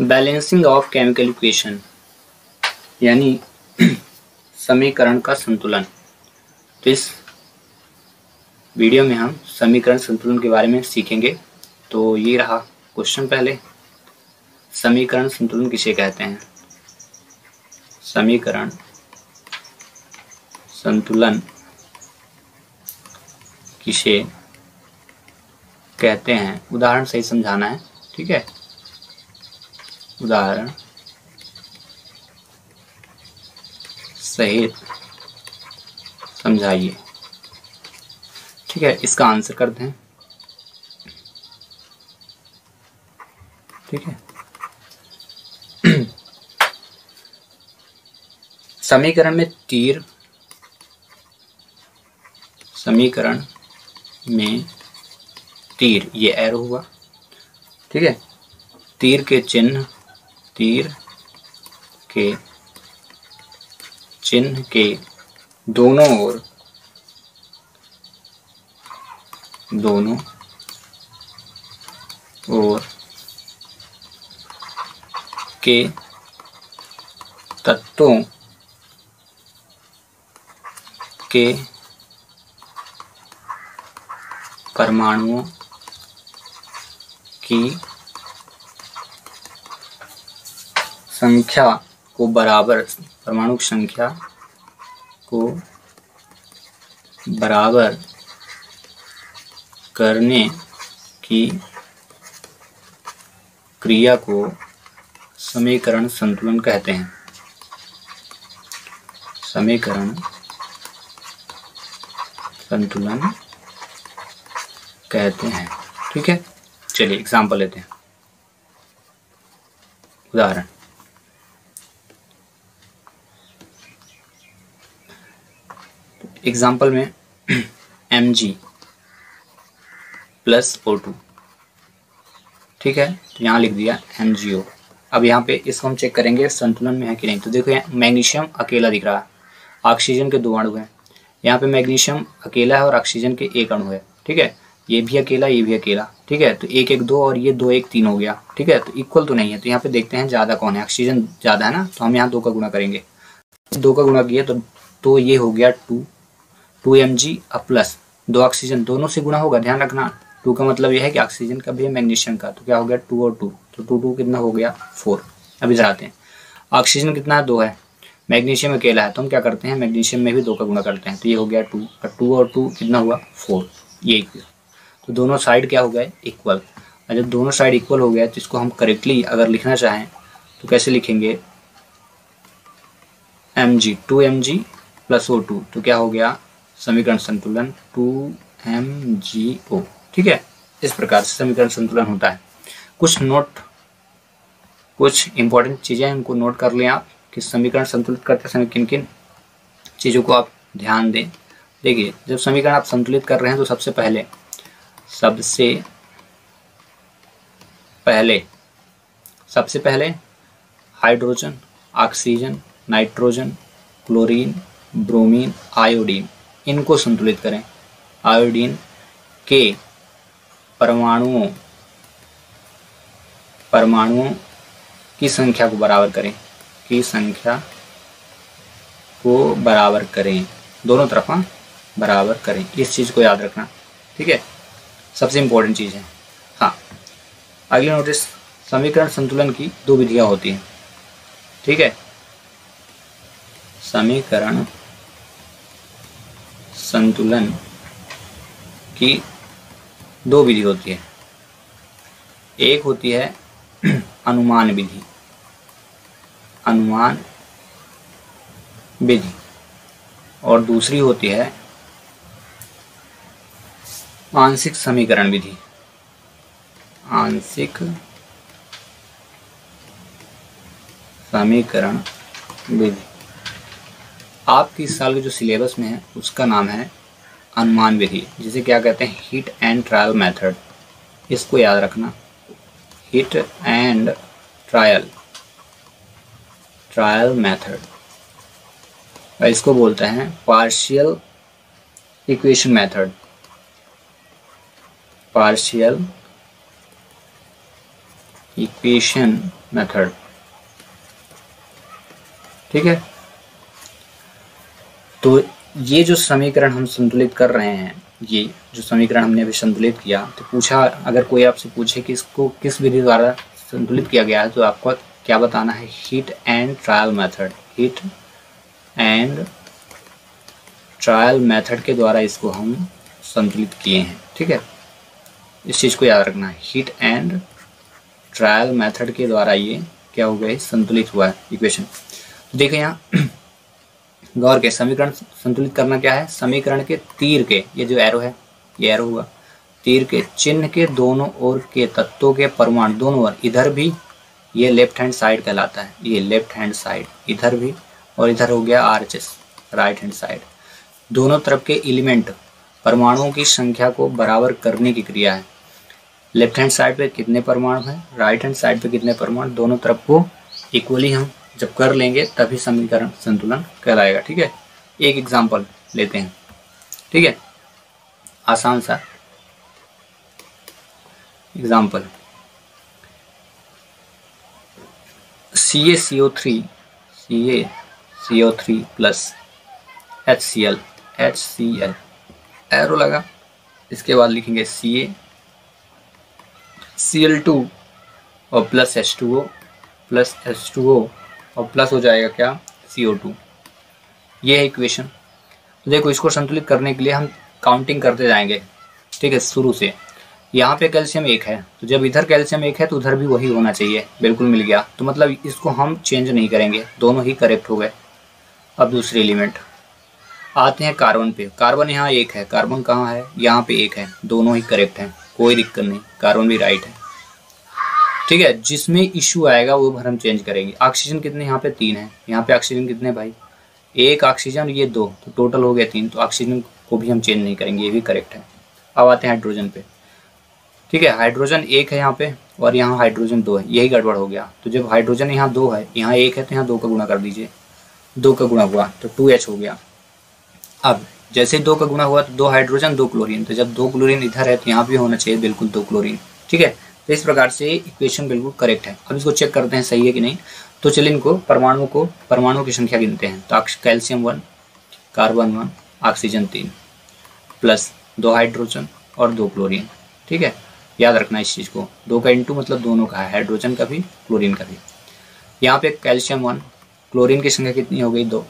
Balancing of chemical equation यानी समीकरण का संतुलन। तो इस वीडियो में हम समीकरण संतुलन के बारे में सीखेंगे। तो ये रहा क्वेश्चन। पहले समीकरण संतुलन किसे कहते हैं? समीकरण संतुलन किसे कहते हैं? उदाहरण सही समझाना है, ठीक है। उदाहरण सहित समझाइए, ठीक है। इसका आंसर करते हैं, ठीक है। समीकरण में तीर, समीकरण में तीर, ये एरो हुआ, ठीक है। तीर के चिन्ह, तीर के चिन्ह के दोनों ओर, दोनों ओर के तत्वों के परमाणुओं की संख्या को बराबर, परमाणु की संख्या को बराबर करने की क्रिया को समीकरण संतुलन कहते हैं। समीकरण संतुलन कहते हैं, ठीक है। चलिए एग्जाम्पल लेते हैं, उदाहरण। एग्जाम्पल में Mg प्लस O2, ठीक है। तो यहाँ लिख दिया MgO। अब यहाँ पे इसको हम चेक करेंगे संतुलन में है कि नहीं। तो देखो यहाँ मैग्नीशियम अकेला दिख रहा है, ऑक्सीजन के 2 अणु हैं। यहाँ पे मैग्नीशियम अकेला है और ऑक्सीजन के 1 अणु है, ठीक है। ये भी अकेला, ये भी अकेला, ठीक है। तो 1 1 2 और ये 2 1 3 हो गया, ठीक है। तो इक्वल तो नहीं है। तो यहाँ पे देखते हैं ज़्यादा कौन है। ऑक्सीजन ज़्यादा है ना, तो हम यहाँ 2 का गुणा करेंगे। 2 का गुणा किया तो ये हो गया 2 Mg अब प्लस 2 ऑक्सीजन, दोनों से गुणा होगा, ध्यान रखना। 2 का मतलब यह है कि ऑक्सीजन का भी है, मैग्नीशियम का। तो क्या हो गया 2 और 2, तो 2 2 कितना हो गया 4। अब इधर आते हैं, ऑक्सीजन कितना है 2 है, मैग्नीशियम अकेला है। तो हम क्या करते हैं, मैग्नीशियम में भी 2 का गुणा करते हैं। तो ये हो गया 2 और 2 और 2 कितना हुआ 4, ये इक्वल। तो दोनों साइड क्या हो गए इक्वल। और जब दोनों साइड इक्वल हो गया तो इसको हम करेक्टली अगर लिखना चाहें तो कैसे लिखेंगे, Mg 2 Mg प्लस O2, तो क्या हो गया समीकरण संतुलन 2MgO, ठीक है। इस प्रकार से समीकरण संतुलन होता है। कुछ इंपॉर्टेंट चीज़ें उनको नोट कर लें आप कि समीकरण संतुलित करते समय किन किन चीज़ों को आप ध्यान दें। देखिए, जब समीकरण आप संतुलित कर रहे हैं तो सबसे पहले hydrogen, oxygen, nitrogen, chlorine, bromine, iodine, इनको संतुलित करें। आयोडीन के परमाणुओं की संख्या को बराबर करें, दोनों तरफ बराबर करें। इस चीज़ को याद रखना, ठीक है, सबसे इम्पोर्टेंट चीज़ है। हाँ, अगली नोटिस, समीकरण संतुलन की 2 विधियाँ होती हैं, ठीक है। समीकरण संतुलन की 2 विधि होती है। एक होती है अनुमान विधि, और दूसरी होती है आंशिक समीकरण विधि। आंशिक समीकरण विधि आपकी इस साल के जो सिलेबस में है उसका नाम है अनुमान विधि, जिसे क्या कहते हैं, हिट एंड ट्रायल मेथड। इसको याद रखना, हिट एंड ट्रायल मेथड। और इसको बोलते हैं partial equation method. Partial equation method. ठीक है, तो ये जो समीकरण हम संतुलित कर रहे हैं, ये जो समीकरण हमने अभी संतुलित किया, तो पूछा, अगर कोई आपसे पूछे कि इसको किस विधि द्वारा संतुलित किया गया है, तो आपको क्या बताना है? Heat and trial method. Heat and trial method के द्वारा इसको हम संतुलित किए हैं। ठीक है, इस चीज़ को याद रखना है, हीट एंड ट्रायल मेथड के द्वारा ये क्या हो गया? संतुलित हुआ है इक्वेशन। तो देखिए यहाँ गौर के, समीकरण संतुलित करना क्या है? समीकरण के तीर के, ये जो एरो है, ये एरो हुआ, तीर के चिन्ह के दोनों ओर के तत्वों के परमाणु, दोनों ओर, इधर भी ये लेफ्ट हैंड साइड कहलाता है, ये लेफ्ट हैंड साइड, इधर भी, और इधर हो गया RHS, राइट हैंड साइड। दोनों तरफ के एलिमेंट परमाणुओं की संख्या को बराबर करने की क्रिया है। लेफ्ट हैंड साइड पे कितने परमाणु हैं, राइट हैंड साइड पे कितने परमाणु, दोनों तरफ को इक्वली हम जब कर लेंगे तभी समीकरण संतुलन कहलाएगा। ठीक है, एक एग्जांपल लेते हैं। ठीक है, आसान सा example, CaCO3 plus HCl, arrow लगा, इसके बाद लिखेंगे CaCl2 और प्लस H2O और प्लस हो जाएगा क्या? CO2। ये है इक्वेशन। तो देखो, इसको संतुलित करने के लिए हम काउंटिंग करते जाएंगे। ठीक है, शुरू से। यहाँ पे कैल्शियम 1 है, तो जब इधर कैल्शियम 1 है तो उधर भी वही होना चाहिए। बिल्कुल मिल गया, तो मतलब इसको हम चेंज नहीं करेंगे, दोनों ही करेक्ट हो गए। अब दूसरे एलिमेंट आते हैं कार्बन पे। कार्बन यहाँ 1 है, कार्बन कहाँ है? यहाँ पे 1 है, दोनों ही करेक्ट हैं, कोई दिक्कत नहीं, कार्बन भी राइट है। ठीक है, जिसमें इश्यू आएगा वो भर हम चेंज करेंगे। ऑक्सीजन कितने? यहाँ पे 3 है, यहाँ पे ऑक्सीजन कितने भाई? 1 ऑक्सीजन, ये 2, तो टोटल हो गया 3, तो ऑक्सीजन को भी हम चेंज नहीं करेंगे, ये भी करेक्ट है। अब आते हैं हाइड्रोजन पे। ठीक है, हाइड्रोजन 1 है यहाँ पे और यहाँ हाइड्रोजन 2 है, यही गड़बड़ हो गया। तो जब हाइड्रोजन यहाँ 2 है, यहाँ 1 है, तो यहाँ 2 का गुणा कर दीजिए, 2 का गुणा हुआ तो 2H हो गया। अब जैसे 2 का गुणा हुआ तो 2 हाइड्रोजन 2 क्लोरीन, तो जब 2 क्लोरीन इधर है तो यहाँ भी होना चाहिए बिल्कुल 2 क्लोरीन। ठीक है, तो इस प्रकार से इक्वेशन बिल्कुल करेक्ट है। अब इसको चेक करते हैं सही है कि नहीं। तो चलिए इनको परमाणुओं की संख्या गिनते हैं। तो calcium 1, carbon 1, oxygen 3, plus 2 hydrogen और 2 क्लोरीन। ठीक है, याद रखना इस चीज़ को, 2 का इंटू मतलब दोनों का है, हाइड्रोजन का भी क्लोरीन का भी। यहाँ पे कैल्शियम 1, क्लोरीन की संख्या कितनी हो गई? 2।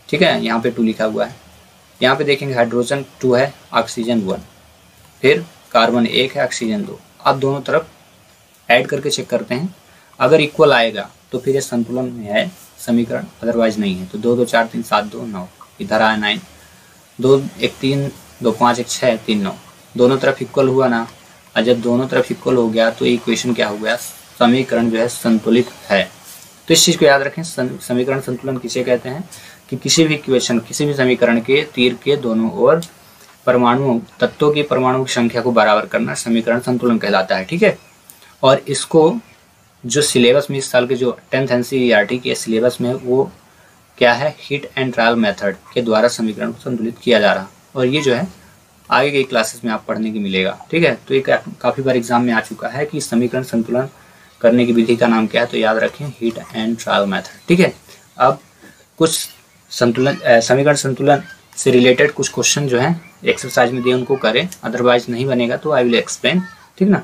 ठीक है, यहाँ पे 2 लिखा हुआ है। यहाँ पे देखेंगे हाइड्रोजन 2 है, ऑक्सीजन 1, फिर कार्बन 1 है, ऑक्सीजन 2। अब दोनों तरफ ऐड करके चेक करते हैं, अगर इक्वल आएगा तो फिर ये संतुलन में है समीकरण, अदरवाइज नहीं है। तो 2 2 4 3 7 2 9, इधर आया 9, 2 1 3 2 5 1 6 3 9, दोनों तरफ इक्वल हुआ ना। और जब दोनों तरफ इक्वल हो गया तो इक्वेशन क्या हो गया? समीकरण जो है संतुलित है। तो इस चीज़ को याद रखें, समीकरण संतुलन किसे कहते हैं? कि किसी भी इक्वेशन, किसी भी समीकरण के तीर के दोनों ओर तत्वों की परमाणुओं की संख्या को बराबर करना समीकरण संतुलन कहलाता है। ठीक है, और इसको जो सिलेबस में इस साल के जो 10th NCERT के सिलेबस में वो क्या है? हीट एंड ट्रायल मेथड के द्वारा समीकरण को संतुलित किया जा रहा, और ये जो है आगे की क्लासेस में आप पढ़ने की मिलेगा। ठीक है, तो ये काफ़ी बार एग्जाम में आ चुका है कि समीकरण संतुलन करने की विधि का नाम क्या है, तो याद रखें, हीट एंड ट्रायल मेथड। ठीक है, अब कुछ समीकरण संतुलन से रिलेटेड कुछ क्वेश्चन जो है एक्सरसाइज में दिए उनको करें, अदरवाइज नहीं बनेगा तो आई विल एक्सप्लेन। ठीक ना।